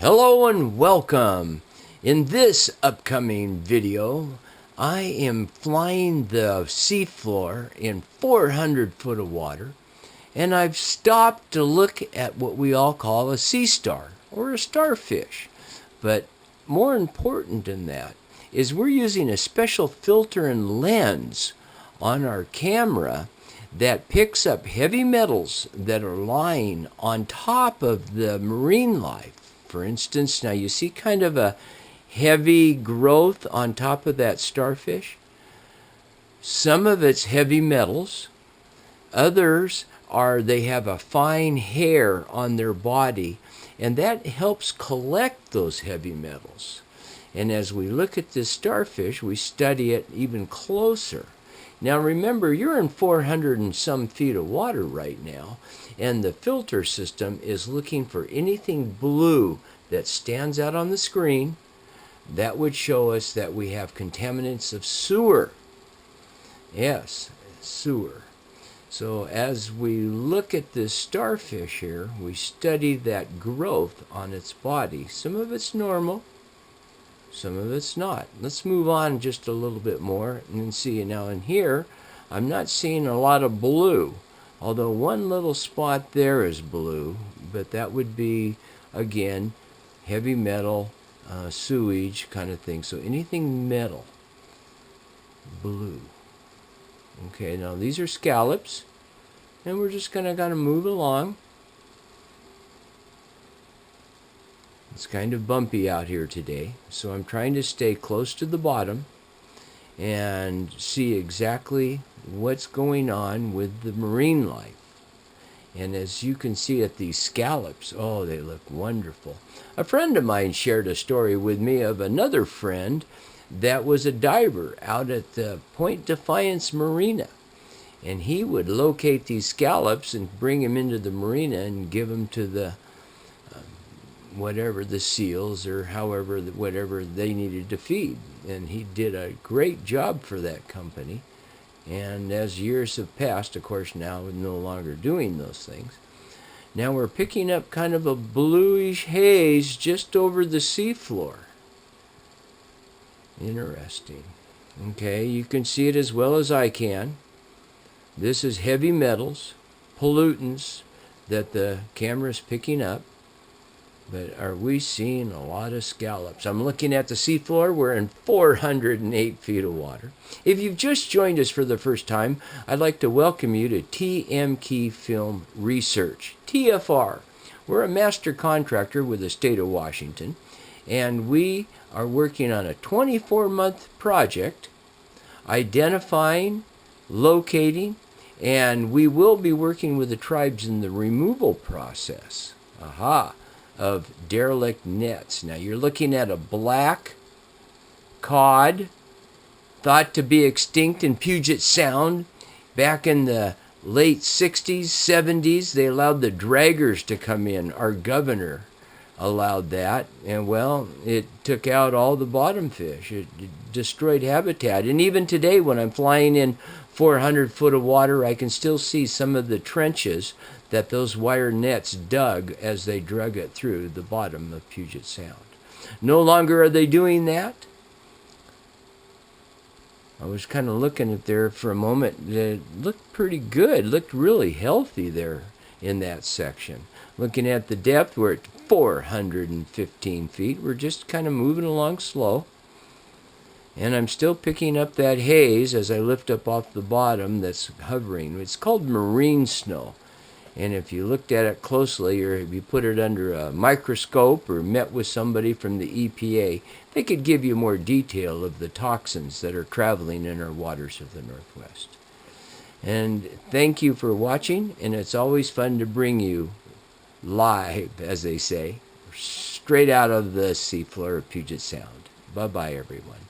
Hello and welcome. In this upcoming video, I am flying the seafloor in 400 foot of water, and I've stopped to look at what we all call a sea star or a starfish. But more important than that is we're using a special filter and lens on our camera that picks up heavy metals that are lying on top of the marine life. For instance, now you see kind of a heavy growth on top of that starfish. Some of it's heavy metals. Others are they have a fine hair on their body, and that helps collect those heavy metals. And as we look at this starfish, we study it even closer. Now remember, you're in 400 and some feet of water right now, and the filter system is looking for anything blue that stands out on the screen. That would show us that we have contaminants of sewer. Yes, sewer. So as we look at this starfish here, we study that growth on its body. Some of it's normal, some of it's not. Let's move on just a little bit more and then see. Now in here, I'm not seeing a lot of blue, although one little spot there is blue, but that would be, again, heavy metal, sewage kind of thing. So anything metal, blue. Okay, now these are scallops, and we're just going to kind of move along. It's kind of bumpy out here today, so I'm trying to stay close to the bottom and see exactly what's going on with the marine life. And as you can see at these scallops, oh, they look wonderful. A friend of mine shared a story with me of another friend that was a diver out at the Point Defiance Marina. And he would locate these scallops and bring them into the marina and give them to the whatever, the seals or however, whatever they needed to feed. And he did a great job for that company. And as years have passed, of course, now we're no longer doing those things. Now we're picking up kind of a bluish haze just over the seafloor. Interesting. Okay, you can see it as well as I can. This is heavy metals, pollutants that the camera is picking up. But are we seeing a lot of scallops? I'm looking at the seafloor. We're in 408 feet of water. If you've just joined us for the first time, I'd like to welcome you to TMK Film Research, TFR. We're a master contractor with the state of Washington, and we are working on a 24-month project identifying, locating, and we will be working with the tribes in the removal process. Of derelict nets. Now you're looking at a black cod thought to be extinct in Puget Sound. Back in the late 60s, 70s, they allowed the draggers to come in. Our governor allowed that, and well, it took out all the bottom fish. It destroyed habitat. And even today, when I'm flying in 400 foot of water, I can still see some of the trenches that those wire nets dug as they drug it through the bottom of Puget Sound. No longer are they doing that. I was kind of looking at there for a moment. It looked pretty good, looked really healthy there in that section. Looking at the depth, we're at 415 feet. We're just kind of moving along slow. And I'm still picking up that haze as I lift up off the bottom that's hovering. It's called marine snow. And if you looked at it closely, or if you put it under a microscope or met with somebody from the EPA, they could give you more detail of the toxins that are traveling in our waters of the Northwest. And thank you for watching, and it's always fun to bring you live, as they say, straight out of the seafloor of Puget Sound. Bye-bye, everyone.